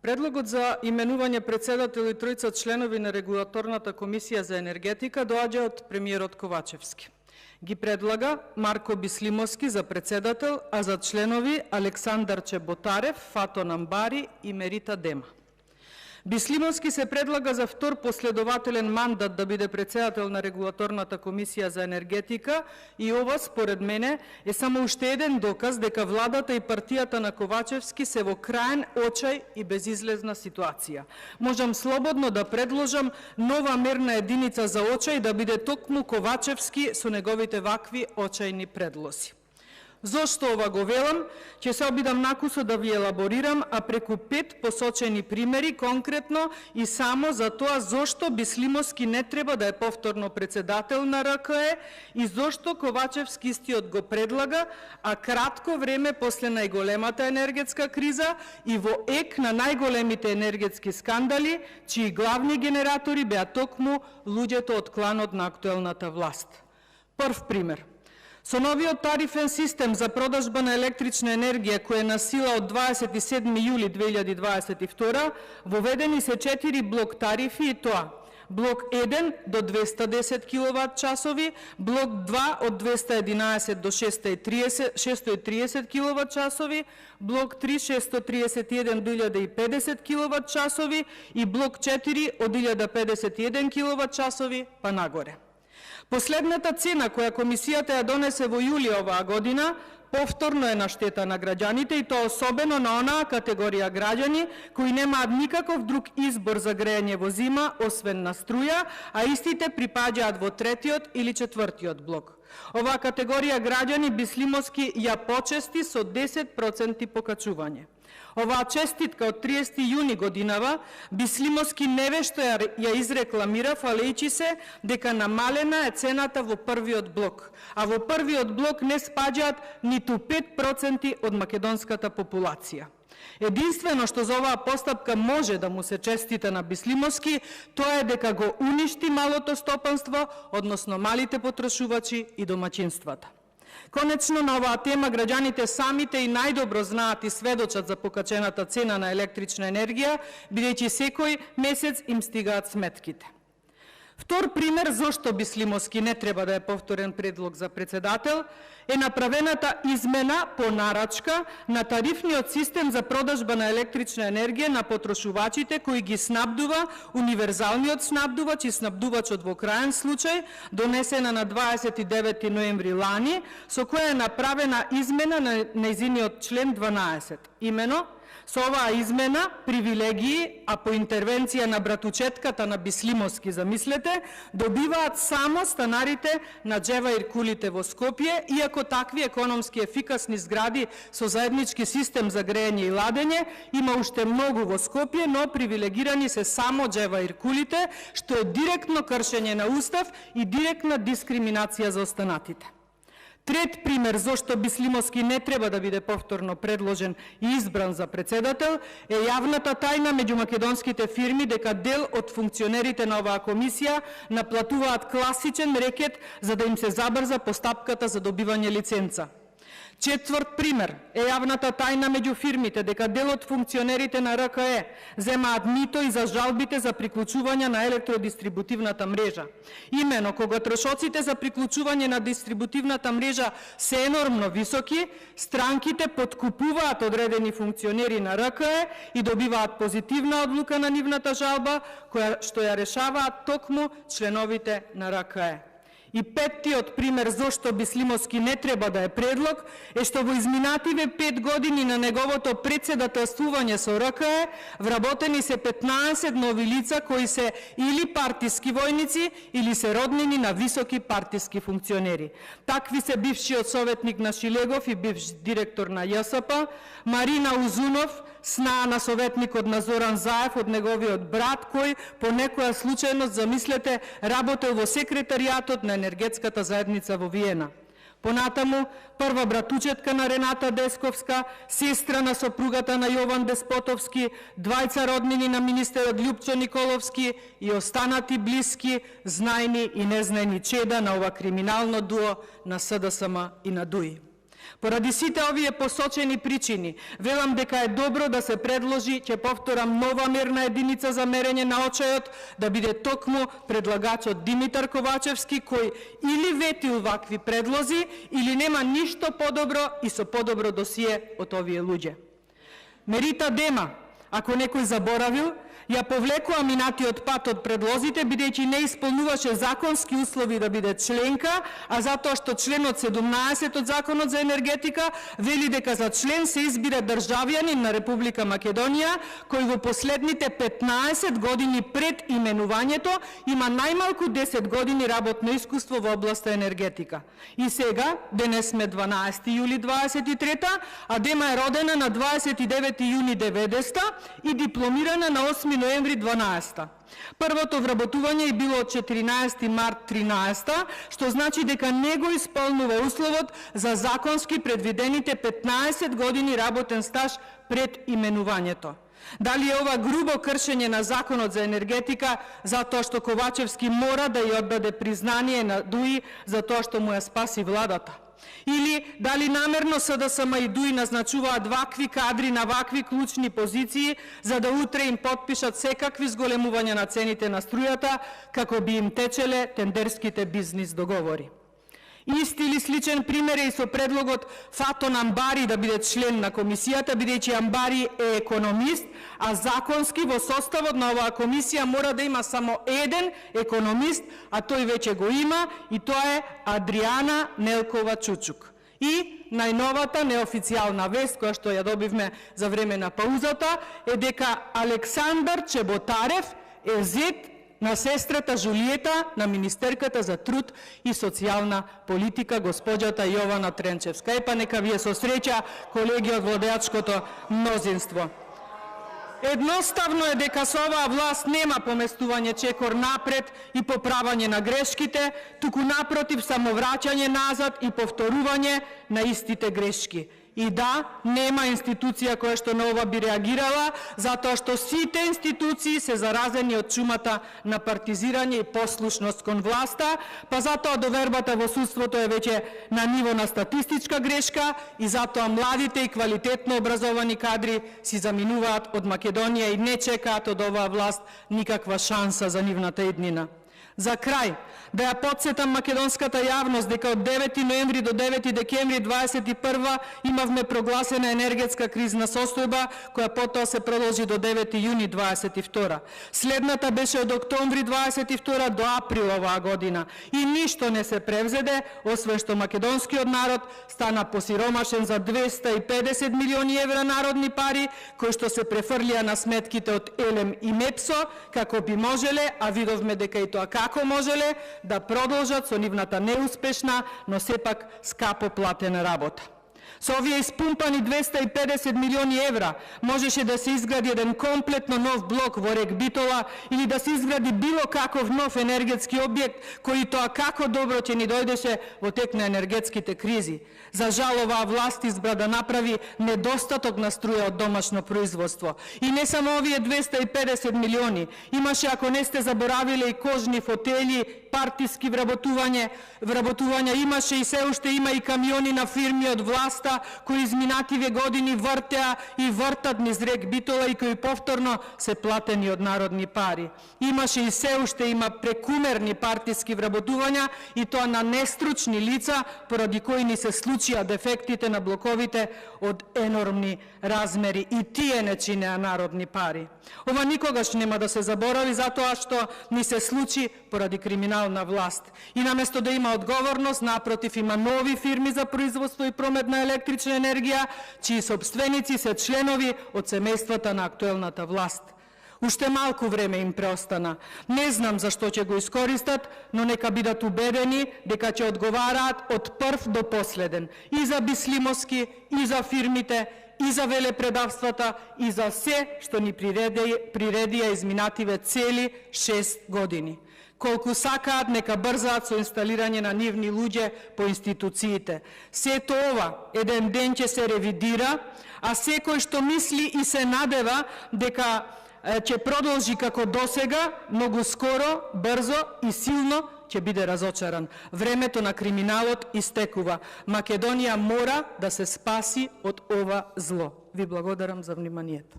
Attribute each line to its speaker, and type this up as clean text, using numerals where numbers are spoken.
Speaker 1: Предлогот за именување председател и тројца членови на Регулаторната комисија за енергетика доаѓа од премиерот Ковачевски. Ги предлага Марко Бислимовски за председател, а за членови Александар Чеботарев, Фато Намбари и Мерита Дема. Бислимовски се предлага за втор последователен мандат да биде председател на Регулаторната комисија за енергетика и ова, според мене, е само уште еден доказ дека владата и партијата на Ковачевски се во краен очај и безизлезна ситуација. Можам слободно да предложам нова мерна единица за очај да биде токму Ковачевски со неговите вакви очајни предлози. Зошто ова го велам? Ќе се обидам накусо да ви елаборирам, а преку 5 посочени примери конкретно и само за тоа зошто Бислимовски не треба да е повторно председател на РКЕ и зошто Ковачевски истиот го предлага, а кратко време после најголемата енергетска криза и во ек на најголемите енергетски скандали, чии главни генератори беа токму луѓето од кланот на актуелната власт. Прв пример. Со новиот тарифен систем за продажба на електрична енергија, кој е на сила од 27. јули 2022, воведени се 4 блок тарифи и тоа: блок 1 до 210 киловат часови, блок 2 од 211 до 630 киловат часови, блок 3 631 до 1050 киловат часови и блок 4 од 1051 киловат часови па нагоре. Последната цена која комисијата ја донесе во јули оваа година повторно е на штета на граѓаните и тоа особено на онаа категорија граѓани кои немаат никаков друг избор за грејање во зима освен на струја, а истите припаѓаат во третиот или четвртиот блок. Оваа категорија граѓани Бислимовски ја почести со 10% покачување. Оваа честитка од 30. јуни годинава Бислимовски невешто ја изрекламира, фалејќи се дека намалена е цената во првиот блок, а во првиот блок не спаѓаат ниту 5% од македонската популација. Единствено што за оваа постапка може да му се честита на Бислимовски, тоа е дека го уништи малото стопанство, односно малите потрошувачи и домаќинствата. Конечно, на оваа тема граѓаните самите и најдобро знаат и сведочат за покачената цена на електрична енергија, бидејќи секој месец им стигаат сметките. Втор пример зошто Бислимовски не треба да е повторен предлог за председател е направената измена по нарачка на тарифниот систем за продажба на електрична енергија на потрошувачите кои ги снабдува универзалниот снабдувач и снабдувачот во краен случај, донесена на 29 ноември лани, со која е направена измена на нејзиниот член 12. Имено, со оваа измена, привилегии, а по интервенција на братучетката на Бислимовски, замислете, добиваат само станарите на Джеваир кулите во Скопје, иако такви економски ефикасни згради со заеднички систем за грејење и ладење има уште многу во Скопје, но привилегирани се само Джеваир кулите, што е директно кршење на устав и директна дискриминација за останатите. Трет пример зошто Бислимовски не треба да биде повторно предложен и избран за председател е јавната тајна меѓу македонските фирми дека дел од функционерите на оваа комисија наплатуваат класичен рекет за да им се забрза постапката за добивање лиценца. Четврт пример е јавната тајна меѓу фирмите дека дел од функционерите на РКЕ земаат мито и за жалбите за приклучување на електродистрибутивната мрежа. Имено, кога трошоците за приклучување на дистрибутивната мрежа се енормно високи, странките подкупуваат одредени функционери на РКЕ и добиваат позитивна одлука на нивната жалба, која што ја решаваат токму членовите на РКЕ. И петтиот пример зошто Бислимовски не треба да е предлог е што во изминативе 5 години на неговото председателствување со РКЕ вработени се 15 нови лица кои се или партиски војници или се роднини на високи партиски функционери. Такви се бившиот советник на Шилегов и бивш директор на ЈСП, Марина Узунов, сна на советникот на Зоран Заев од неговиот брат, кој по некоја случајност, замислете, работел во секретаријатот на енергетската заедница во Виена. Понатаму, прва братучетка на Рената Десковска, сестра на сопругата на Јован Деспотовски, двајца роднини на министерот Љупчо Николовски и останати блиски, знајни и незнајни чеда на ова криминално дуо на СДСМ и на ДУИ. Поради сите овие посочени причини, велам дека е добро да се предложи, ќе повторам, нова мерна единица за мерење на очајот, да биде токму предлагачот Димитар Ковачевски, кој или вети овакви предлози, или нема ништо подобро и со подобро досие од овие луѓе. Мерита Дема, ако некој заборавил, ја повлекува минатиот пат од предлозите, бидејќи не исполнуваше законски услови да биде членка, а затоа што членот 17 од Законот за енергетика вели дека за член се избира државјанин на Република Македонија, кој во последните 15 години пред именувањето има најмалку 10 години работно искуство во областа енергетика. И сега, денес сме 12 јули 23, а Дема е родена на 29 јуни 90 и дипломирана на 8 ноември 12. Првото вработување е било од 14 март 13, што значи дека не го исполнува условот за законски предвидените 15 години работен стаж пред именувањето. Дали е ова грубо кршење на Законот за енергетика затоа што Ковачевски мора да ја оддаде признание на ДУИ за тоа што му ја спаси владата? Или дали намерно СДСМ и ДУИ назначуваат вакви кадри на вакви клучни позиции за да утре им подпишат секакви зголемувања на цените на струјата како би им течеле тендерските бизнис договори? Исти или сличен пример е и со предлогот Фатон Амбари да биде член на комисијата, бидејќи Амбари е економист, а законски во составот на оваа комисија мора да има само еден економист, а тој веќе го има, и тоа е Адриана Нелкова Чучук. И најновата неофицијална вест, која што ја добивме за време на паузата, е дека Александар Чеботарев е зет на сестрата Жулиета на министерката за труд и социјална политика, госпоđата Јована Тренчевска. Епа нека вие со среќа, колеги од владеачкото мнозинство. Едноставно е дека со оваа власт нема поместување чекор напред и поправање на грешките, туку напротив само враќање назад и повторување на истите грешки. И да, нема институција која што на ова би реагирала, затоа што сите институции се заразени од чумата на партизирање и послушност кон власта, па затоа довербата во судството е веќе на ниво на статистичка грешка и затоа младите и квалитетно образовани кадри си заминуваат од Македонија и не чекаат од оваа власт никаква шанса за нивната иднина. За крај, да ја подсетам македонската јавност дека од 9 ноември до 9 декември 21 имавме прогласена енергетска кризна состојба, која потоа се продолжи до 9 јуни 22. Следната беше од октомври 22 до април оваа година и ништо не се превзеде, освен што македонскиот народ стана посиромашен за 250 милиони евра народни пари, кои што се префрлија на сметките од ЕЛЕМ и МЕПСО, како би можеле, а видовме дека и тоа како можеле, да продолжат со нивната неуспешна, но сепак скапо платена работа. Со овие испумпани 250 милиони евра можеше да се изгради еден комплетно нов блок во Рек Битола или да се изгради било каков нов енергетски објект кој тоа како добро ќе ни дојдеше во тек на енергетските кризи. За жал, оваа власт избра да направи недостаток на струја од домашно производство. И не само овие 250 милиони. Имаше, ако не сте заборавиле, и кожни фотели, партиски вработувања, имаше и се уште има и камиони на фирми од власта кои изминативе години вртеа и вртат низ Рек Битола и кои повторно се платени од народни пари. Имаше и се уште има прекумерни партиски вработувања и тоа на нестручни лица, поради кои ни се случија дефектите на блоковите од енормни размери. И тие не чинеа народни пари. Ова никогаш нема да се заборави, затоа што ни се случи поради криминална власт. И наместо да има одговорност, напротив, има нови фирми за производство и промет на електрична енергија, чии собственици се членови од семејствата на актуелната власт. Уште малку време им преостана. Не знам зашто ќе го искористат, но нека бидат убедени дека ќе одговараат од прв до последен. И за Бислимовски, и за фирмите, и за велепредавствата, и за се што ни приредија изминативе цели 6 години. Колку сакаат, нека брзаат со инсталирање на нивни луѓе по институциите. Сето ова еден ден ќе се ревидира, а секој што мисли и се надева дека ќе продолжи како досега, многу скоро, брзо и силно ќе биде разочаран. Времето на криминалот истекува. Македонија мора да се спаси од ова зло. Ви благодарам за вниманието.